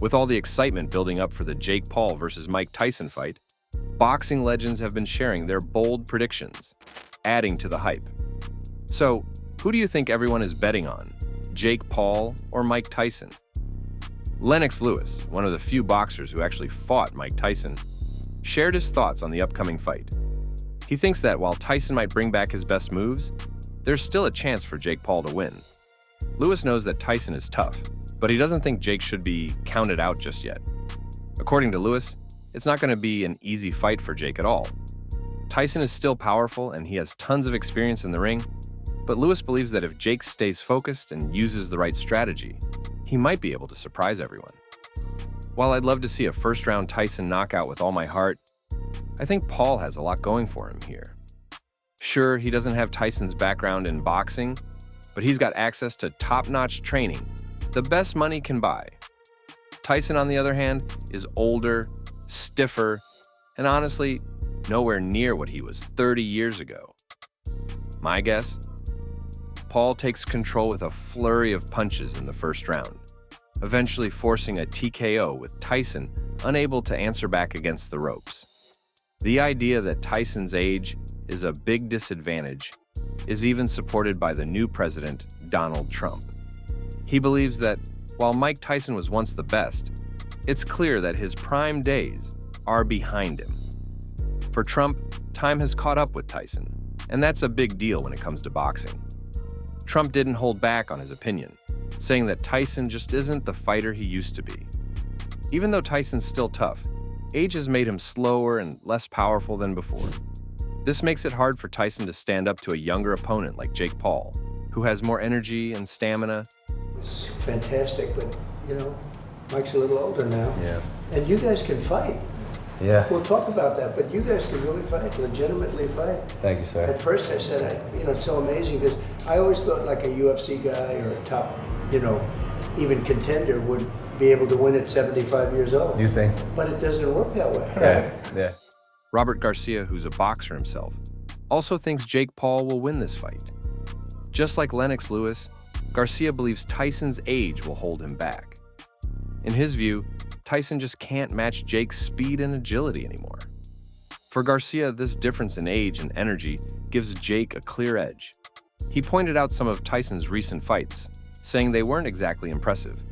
With all the excitement building up for the Jake Paul versus Mike Tyson fight, boxing legends have been sharing their bold predictions, adding to the hype. So, who do you think everyone is betting on? Jake Paul or Mike Tyson? Lennox Lewis, one of the few boxers who actually fought Mike Tyson, shared his thoughts on the upcoming fight. He thinks that while Tyson might bring back his best moves, there's still a chance for Jake Paul to win. Lewis knows that Tyson is tough, but he doesn't think Jake should be counted out just yet. According to Lewis, it's not going to be an easy fight for Jake at all. Tyson is still powerful and he has tons of experience in the ring, but Lewis believes that if Jake stays focused and uses the right strategy, he might be able to surprise everyone. While I'd love to see a first-round Tyson knockout with all my heart, I think Paul has a lot going for him here. Sure, he doesn't have Tyson's background in boxing, but he's got access to top-notch training, the best money can buy. Tyson, on the other hand, is older, stiffer, and honestly, nowhere near what he was 30 years ago. My guess? Paul takes control with a flurry of punches in the first round, eventually forcing a TKO with Tyson unable to answer back against the ropes. The idea that Tyson's age is a big disadvantage is even supported by the new president, Donald Trump. He believes that while Mike Tyson was once the best, it's clear that his prime days are behind him. For Trump, time has caught up with Tyson, and that's a big deal when it comes to boxing. Trump didn't hold back on his opinion, saying that Tyson just isn't the fighter he used to be. Even though Tyson's still tough, age has made him slower and less powerful than before. This makes it hard for Tyson to stand up to a younger opponent like Jake Paul, who has more energy and stamina. It's fantastic, but Mike's a little older now. Yeah. And you guys can fight. Yeah. We'll talk about that, but you guys can really fight, legitimately fight. Thank you, sir. At first I said, it's so amazing because I always thought like a UFC guy or a top, even contender would be able to win at 75 years old. You think? But it doesn't work that way. Yeah. Robert Garcia, who's a boxer himself, also thinks Jake Paul will win this fight. Just like Lennox Lewis, Garcia believes Tyson's age will hold him back. In his view, Tyson just can't match Jake's speed and agility anymore. For Garcia, this difference in age and energy gives Jake a clear edge. He pointed out some of Tyson's recent fights, saying they weren't exactly impressive.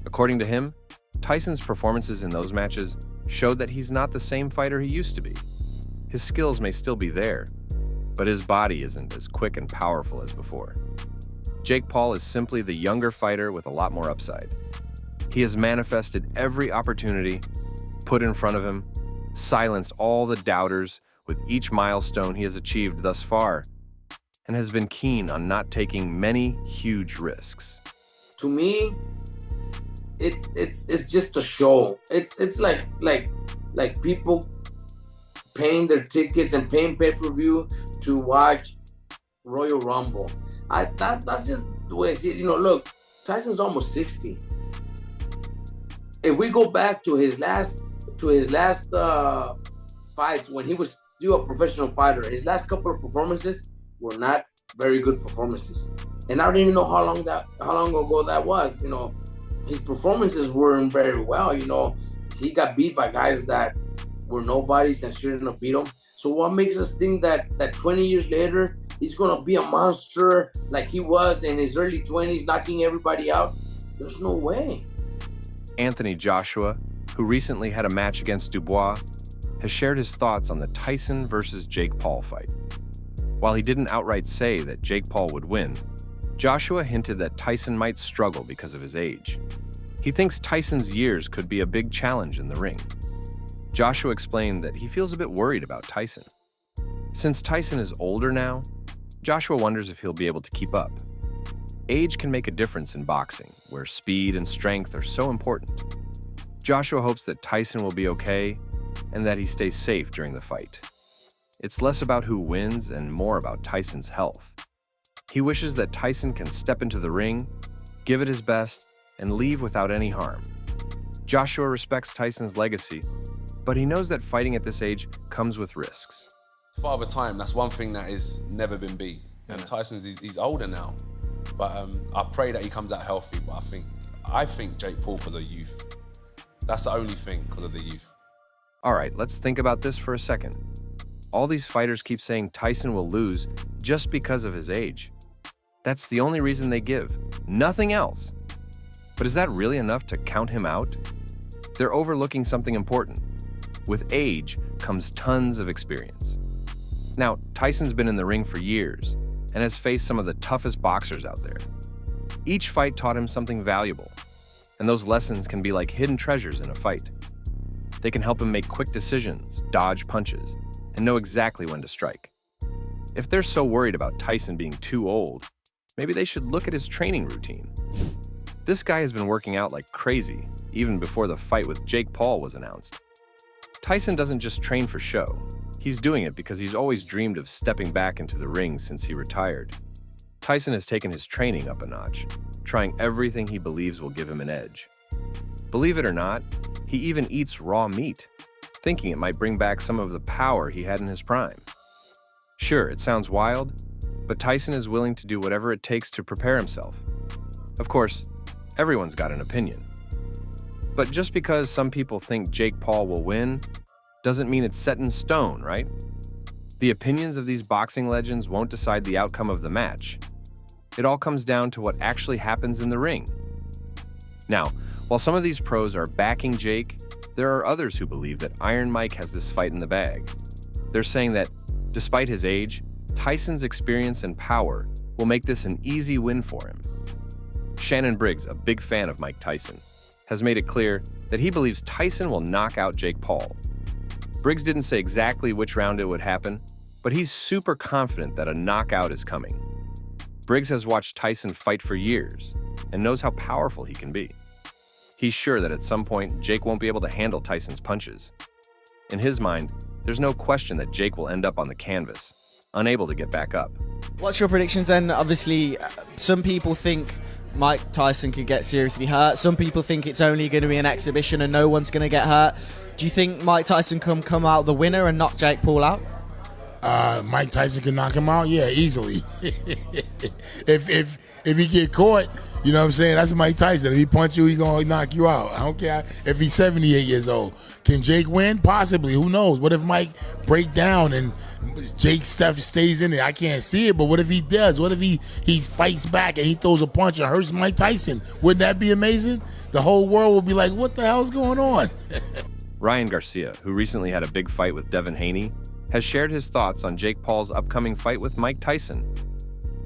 According to him, Tyson's performances in those matches showed that he's not the same fighter he used to be. His skills may still be there, but his body isn't as quick and powerful as before. Jake Paul is simply the younger fighter with a lot more upside. He has manifested every opportunity put in front of him, silenced all the doubters with each milestone he has achieved thus far, and has been keen on not taking many huge risks. To me, it's just a show. It's like people paying their tickets and paying pay-per-view to watch Royal Rumble. That's just the way I see it. Look, Tyson's almost 60. If we go back to his last fights when he was still a professional fighter, his last couple of performances were not very good performances. And I don't even know how long ago that was. His performances weren't very well. He got beat by guys that were nobodies and shouldn't have beat him. So what makes us think that 20 years later he's gonna be a monster like he was in his early 20s, knocking everybody out? There's no way. Anthony Joshua, who recently had a match against Dubois, has shared his thoughts on the Tyson versus Jake Paul fight. While he didn't outright say that Jake Paul would win, Joshua hinted that Tyson might struggle because of his age. He thinks Tyson's years could be a big challenge in the ring. Joshua explained that he feels a bit worried about Tyson. Since Tyson is older now, Joshua wonders if he'll be able to keep up. Age can make a difference in boxing, where speed and strength are so important. Joshua hopes that Tyson will be okay and that he stays safe during the fight. It's less about who wins and more about Tyson's health. He wishes that Tyson can step into the ring, give it his best, and leave without any harm. Joshua respects Tyson's legacy, but he knows that fighting at this age comes with risks. Father Time, that's one thing that has never been beat. And Tyson's, he's older now. But I pray that he comes out healthy. But I think Jake Paul was a youth. That's the only thing, because of the youth. All right, let's think about this for a second. All these fighters keep saying Tyson will lose just because of his age. That's the only reason they give, nothing else. But is that really enough to count him out? They're overlooking something important. With age comes tons of experience. Now, Tyson's been in the ring for years and has faced some of the toughest boxers out there. Each fight taught him something valuable, and those lessons can be like hidden treasures in a fight. They can help him make quick decisions, dodge punches, and know exactly when to strike. If they're so worried about Tyson being too old, maybe they should look at his training routine. This guy has been working out like crazy, even before the fight with Jake Paul was announced. Tyson doesn't just train for show. He's doing it because he's always dreamed of stepping back into the ring since he retired. Tyson has taken his training up a notch, trying everything he believes will give him an edge. Believe it or not, he even eats raw meat, thinking it might bring back some of the power he had in his prime. Sure, it sounds wild, but Tyson is willing to do whatever it takes to prepare himself. Of course, everyone's got an opinion. But just because some people think Jake Paul will win, doesn't mean it's set in stone, right? The opinions of these boxing legends won't decide the outcome of the match. It all comes down to what actually happens in the ring. Now, while some of these pros are backing Jake, there are others who believe that Iron Mike has this fight in the bag. They're saying that, despite his age, Tyson's experience and power will make this an easy win for him. Shannon Briggs, a big fan of Mike Tyson, has made it clear that he believes Tyson will knock out Jake Paul. Briggs didn't say exactly which round it would happen, but he's super confident that a knockout is coming. Briggs has watched Tyson fight for years and knows how powerful he can be. He's sure that at some point, Jake won't be able to handle Tyson's punches. In his mind, there's no question that Jake will end up on the canvas, unable to get back up. What's your predictions then? Obviously, some people think Mike Tyson could get seriously hurt. Some people think it's only going to be an exhibition and no one's going to get hurt. Do you think Mike Tyson can come out the winner and knock Jake Paul out? Mike Tyson can knock him out, yeah, easily. if he get caught, you know what I'm saying? That's Mike Tyson. If he punch you, he gonna knock you out. I don't care if he's 78 years old. Can Jake win? Possibly. Who knows? What if Mike break down and Jake stuff stays in there? I can't see it, but what if he does? What if he fights back and he throws a punch and hurts Mike Tyson? Wouldn't that be amazing? The whole world would be like, what the hell's going on? Ryan Garcia, who recently had a big fight with Devin Haney, has shared his thoughts on Jake Paul's upcoming fight with Mike Tyson.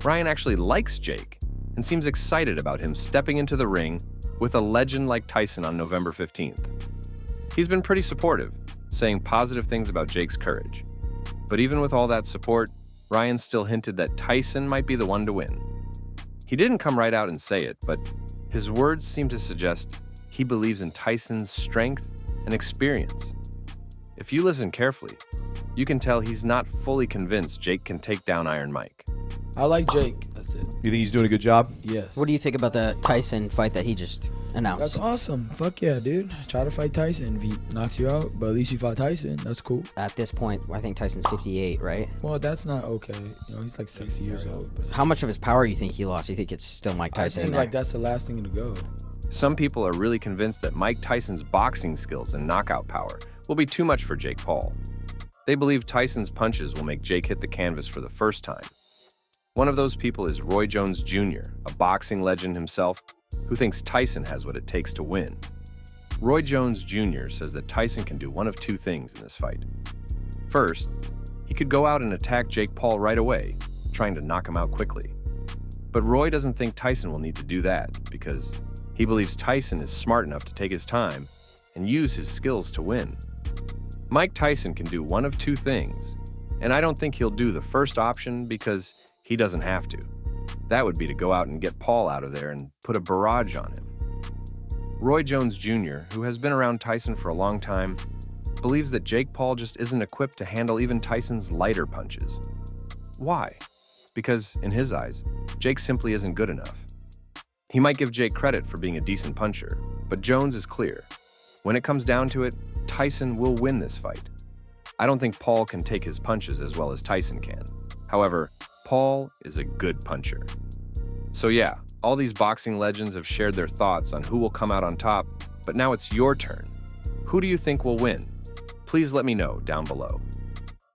Ryan actually likes Jake and seems excited about him stepping into the ring with a legend like Tyson on November 15th. He's been pretty supportive, saying positive things about Jake's courage. But even with all that support, Ryan still hinted that Tyson might be the one to win. He didn't come right out and say it, but his words seem to suggest he believes in Tyson's strength and experience. If you listen carefully, you can tell he's not fully convinced Jake can take down Iron Mike. I like Jake. That's it. You think he's doing a good job? Yes. What do you think about the Tyson fight that he just announced? That's awesome. Fuck yeah, dude. Try to fight Tyson. If he knocks you out, but at least you fought Tyson. That's cool. At this point, I think Tyson's 58, right? Well, that's not okay. You know, he's like 60 years old. How much of his power you think he lost? You think it's still Mike Tyson? I think like that's the last thing to go. Some people are really convinced that Mike Tyson's boxing skills and knockout power will be too much for Jake Paul. They believe Tyson's punches will make Jake hit the canvas for the first time. One of those people is Roy Jones Jr., a boxing legend himself, who thinks Tyson has what it takes to win. Roy Jones Jr. says that Tyson can do one of two things in this fight. First, he could go out and attack Jake Paul right away, trying to knock him out quickly. But Roy doesn't think Tyson will need to do that because he believes Tyson is smart enough to take his time and use his skills to win. Mike Tyson can do one of two things, and I don't think he'll do the first option because he doesn't have to. That would be to go out and get Paul out of there and put a barrage on him. Roy Jones Jr., who has been around Tyson for a long time, believes that Jake Paul just isn't equipped to handle even Tyson's lighter punches. Why? Because, in his eyes, Jake simply isn't good enough. He might give Jake credit for being a decent puncher, but Jones is clear. When it comes down to it, Tyson will win this fight. I don't think Paul can take his punches as well as Tyson can. However, Paul is a good puncher. So yeah, all these boxing legends have shared their thoughts on who will come out on top, but now it's your turn. Who do you think will win? Please let me know down below.